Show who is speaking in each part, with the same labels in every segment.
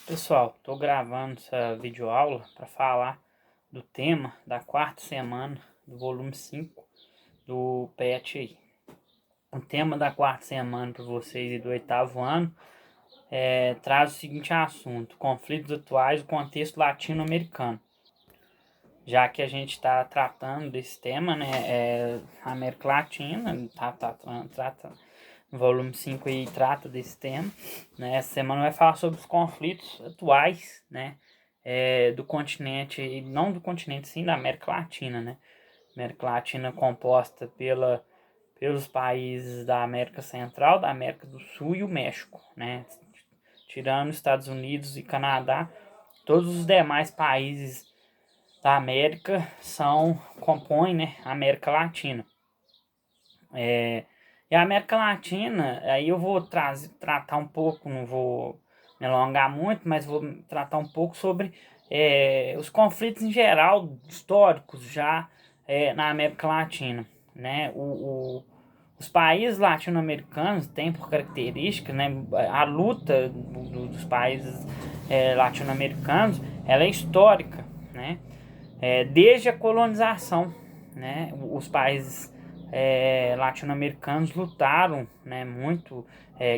Speaker 1: Pessoal, estou gravando essa videoaula para falar do tema da quarta semana do volume 5 do PET aí. O tema da quarta semana para vocês e do oitavo ano traz o seguinte assunto: conflitos atuais do contexto latino-americano. Já que a gente está tratando desse tema, né, América Latina, trata no volume 5 aí trata desse tema, né? Essa semana vai falar sobre os conflitos atuais, né? Do continente, e não do continente, sim, da América Latina, né? América Latina composta pelos países da América Central, da América do Sul e o México, né? Tirando os Estados Unidos e Canadá, todos os demais países da América compõem, né, a América Latina. E a América Latina, aí eu vou tratar um pouco, não vou me alongar muito, mas vou tratar um pouco sobre os conflitos em geral, históricos já na América Latina, né? Os países latino-americanos têm por característica, né, a luta dos países latino-americanos, ela é histórica, né? Desde a colonização, né? Os países latino-americanos lutaram, né, muito,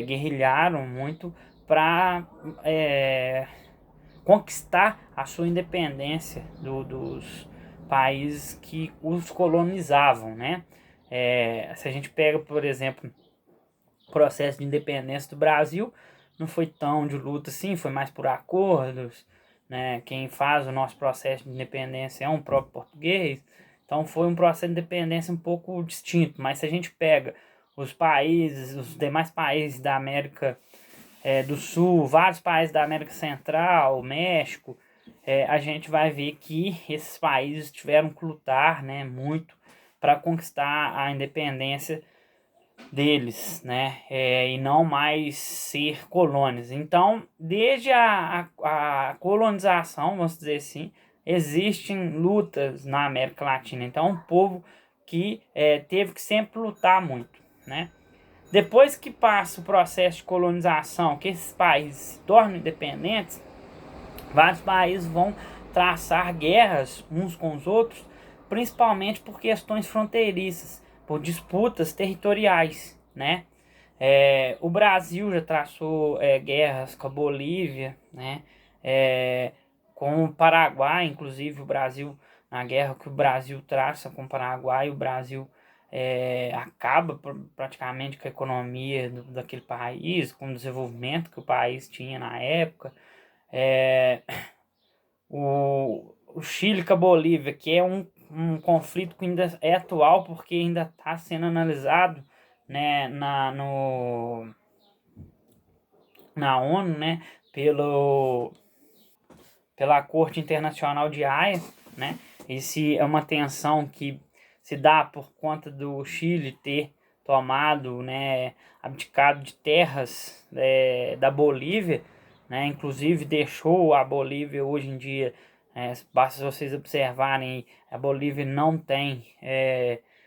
Speaker 1: guerrilharam muito para conquistar a sua independência dos países que os colonizavam, né? Se a gente pega, por exemplo, o processo de independência do Brasil, não foi tão de luta assim, foi mais por acordos, né? Quem faz o nosso processo de independência é um próprio português, então foi um processo de independência um pouco distinto. Mas se a gente pega os demais países da América do Sul, vários países da América Central, México, a gente vai ver que esses países tiveram que lutar, né, muito para conquistar a independência deles, né, e não mais ser colônias. Então, desde a colonização, vamos dizer assim, existem lutas na América Latina. Então, é um povo que teve que sempre lutar muito, né? Depois que passa o processo de colonização, que esses países se tornam independentes, vários países vão traçar guerras uns com os outros, principalmente por questões fronteiriças, por disputas territoriais, né? O Brasil já traçou guerras com a Bolívia, né? Com o Paraguai, inclusive o Brasil, na guerra que o Brasil traça com o Paraguai, o Brasil acaba praticamente com a economia daquele país, com o desenvolvimento que o país tinha na época. O Chile com a Bolívia, que é um conflito que ainda é atual, porque ainda está sendo analisado, né, na ONU, né, pela Corte Internacional de Haia, né? Esse é uma tensão que se dá por conta do Chile ter tomado, né, abdicado de terras da Bolívia, né? Inclusive deixou a Bolívia hoje em dia, basta vocês observarem, a Bolívia não tem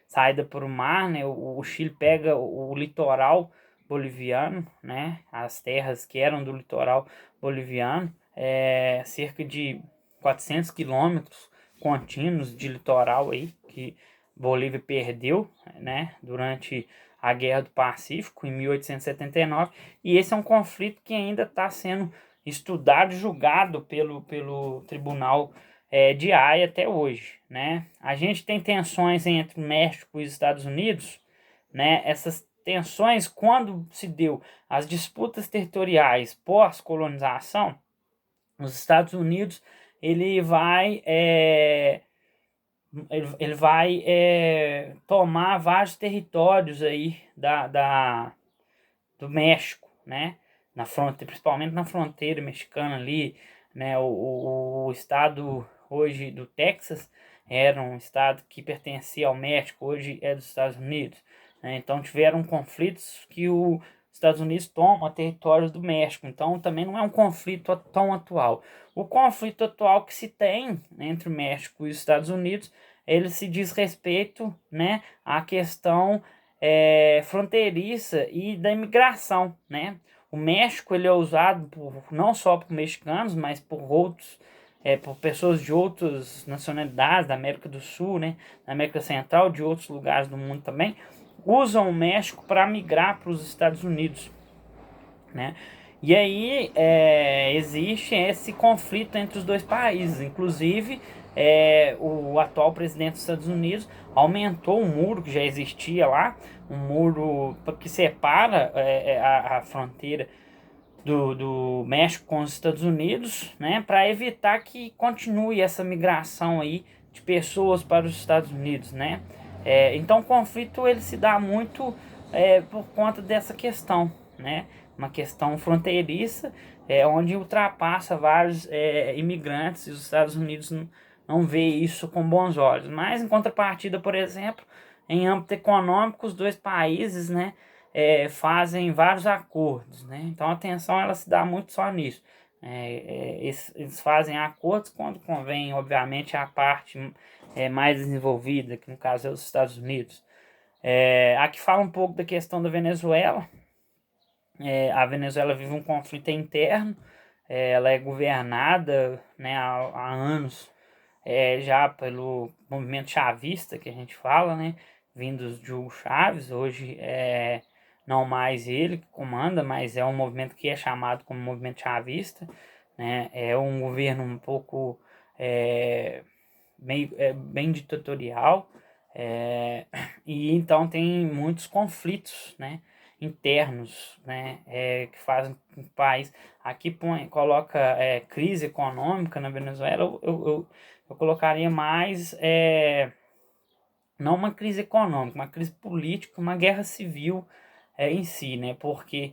Speaker 1: saída para o mar, né? O Chile pega o litoral boliviano, né? As terras que eram do litoral boliviano, cerca de 400 quilômetros contínuos de litoral aí que Bolívia perdeu, né, durante a Guerra do Pacífico em 1879, e esse é um conflito que ainda está sendo estudado e julgado pelo Tribunal de Haia até hoje, né? A gente tem tensões entre México e Estados Unidos, né? Essas tensões, quando se deu as disputas territoriais pós-colonização, os Estados Unidos ele vai tomar vários territórios aí do México, né? Na fronteira, principalmente na fronteira mexicana ali, né? O estado hoje do Texas era um estado que pertencia ao México, hoje é dos Estados Unidos, né? Então tiveram conflitos que os Estados Unidos toma territórios do México, então também não é um conflito tão atual. O conflito atual que se tem entre o México e os Estados Unidos, ele se diz respeito, né, à questão fronteiriça e da imigração, né? O México ele é usado não só por mexicanos, mas por outros, por pessoas de outras nacionalidades, da América do Sul, né, da América Central, de outros lugares do mundo também, usam o México para migrar para os Estados Unidos, né? E aí existe esse conflito entre os dois países. Inclusive, o atual presidente dos Estados Unidos aumentou um muro que já existia lá, um muro que separa a fronteira do México com os Estados Unidos, né, para evitar que continue essa migração aí de pessoas para os Estados Unidos, né? Então o conflito ele se dá muito por conta dessa questão, né? Uma questão fronteiriça, onde ultrapassa vários imigrantes e os Estados Unidos não vê isso com bons olhos. Mas em contrapartida, por exemplo, em âmbito econômico, os dois países, né, fazem vários acordos, né? Então a tensão ela se dá muito só nisso. Eles fazem acordos quando convém, obviamente, a parte mais desenvolvida, que no caso é os Estados Unidos. Aqui fala um pouco da questão da Venezuela. A Venezuela vive um conflito interno, ela é governada, né, há anos já pelo movimento chavista, que a gente fala, né, vindos de Hugo Chávez. Hoje não mais ele que comanda, mas é um movimento que é chamado como movimento chavista, né, é um governo um pouco bem ditatorial, e então tem muitos conflitos, né, internos, né, que fazem com o país. Aqui coloca crise econômica na Venezuela. Eu colocaria mais não uma crise econômica, uma crise política, uma guerra civil em si, né, porque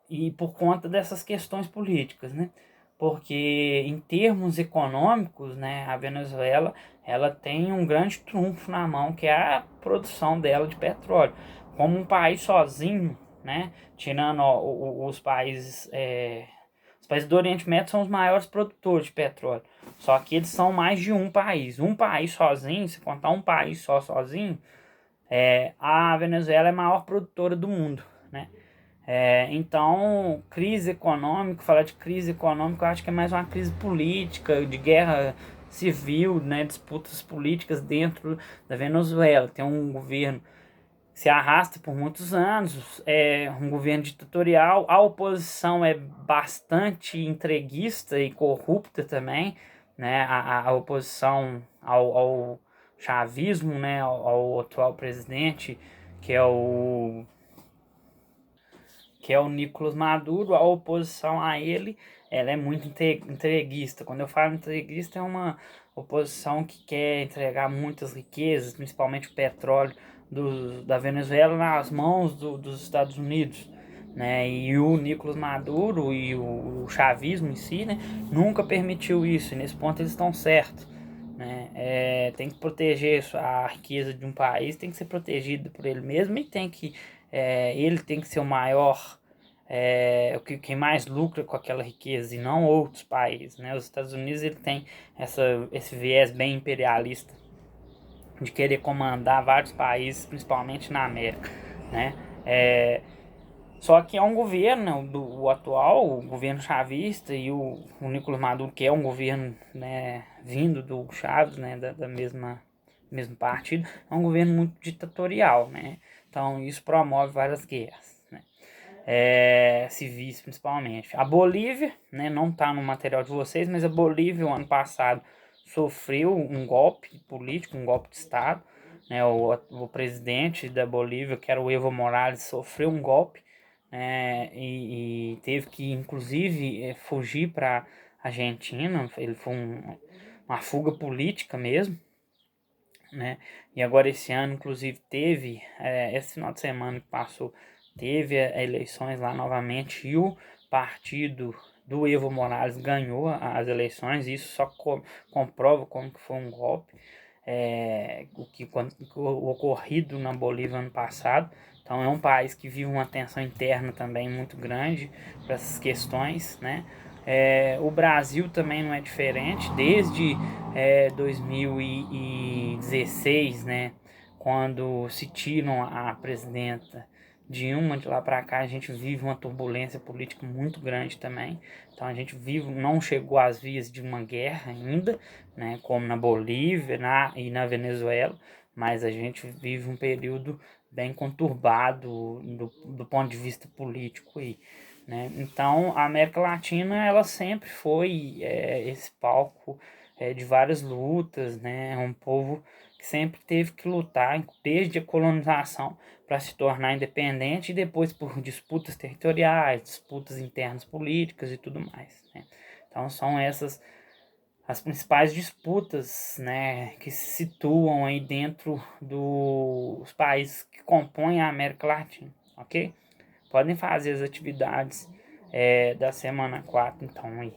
Speaker 1: e por conta dessas questões políticas, né, porque em termos econômicos, né, a Venezuela ela tem um grande trunfo na mão, que é a produção dela de petróleo. Como um país sozinho, né, tirando os países do Oriente Médio são os maiores produtores de petróleo. Só que eles são mais de um país. Um país sozinho, se contar um país só sozinho, a Venezuela é a maior produtora do mundo, né? Então, crise econômica, falar de crise econômica, eu acho que é mais uma crise política, de guerra civil, né, disputas políticas dentro da Venezuela. Tem um governo que se arrasta por muitos anos, é um governo ditatorial, a oposição é bastante entreguista e corrupta também, né, a oposição ao chavismo, né, ao atual presidente, que é o Nicolás Maduro. A oposição a ele, ela é muito entreguista. Quando eu falo entreguista, é uma oposição que quer entregar muitas riquezas, principalmente o petróleo da Venezuela, nas mãos dos Estados Unidos, né? E o Nicolás Maduro e o chavismo em si, né, nunca permitiu isso, e nesse ponto eles estão certos, né? Tem que proteger a riqueza de um país, tem que ser protegido por ele mesmo, e ele tem que ser o maior, quem mais lucra com aquela riqueza, e não outros países, né? Os Estados Unidos ele tem esse viés bem imperialista de querer comandar vários países, principalmente na América, né? Só que é um governo, o atual, o governo chavista, e o Nicolás Maduro, que é um governo, né, vindo do Hugo Chávez, né, da mesmo partido, é um governo muito ditatorial, né? Então isso promove várias guerras, né? Civis principalmente. A Bolívia, né, não está no material de vocês, mas a Bolívia, o ano passado, sofreu um golpe político, um golpe de Estado, né? O presidente da Bolívia, que era o Evo Morales, sofreu um golpe, e teve que, inclusive, fugir para a Argentina. Ele foi uma fuga política mesmo, né? E agora esse ano, inclusive, teve, esse final de semana que passou, teve eleições lá novamente, e o partido do Evo Morales ganhou as eleições. Isso só comprova como que foi um golpe, o ocorrido na Bolívia ano passado. Então é um país que vive uma tensão interna também muito grande para essas questões, né? O Brasil também não é diferente. Desde 2016, né, quando se tiram a presidenta Dilma, de lá para cá a gente vive uma turbulência política muito grande também. Então a gente não chegou às vias de uma guerra ainda, né, como na Bolívia e na Venezuela, mas a gente vive um período bem conturbado do ponto de vista político aí, né? Então a América Latina ela sempre foi esse palco de várias lutas, né? É um povo que sempre teve que lutar desde a colonização para se tornar independente e depois por disputas territoriais, disputas internas políticas e tudo mais, né? Então são essas as principais disputas, né, que se situam aí dentro dos países que compõem a América Latina, ok? Podem fazer as atividades da semana 4 então aí.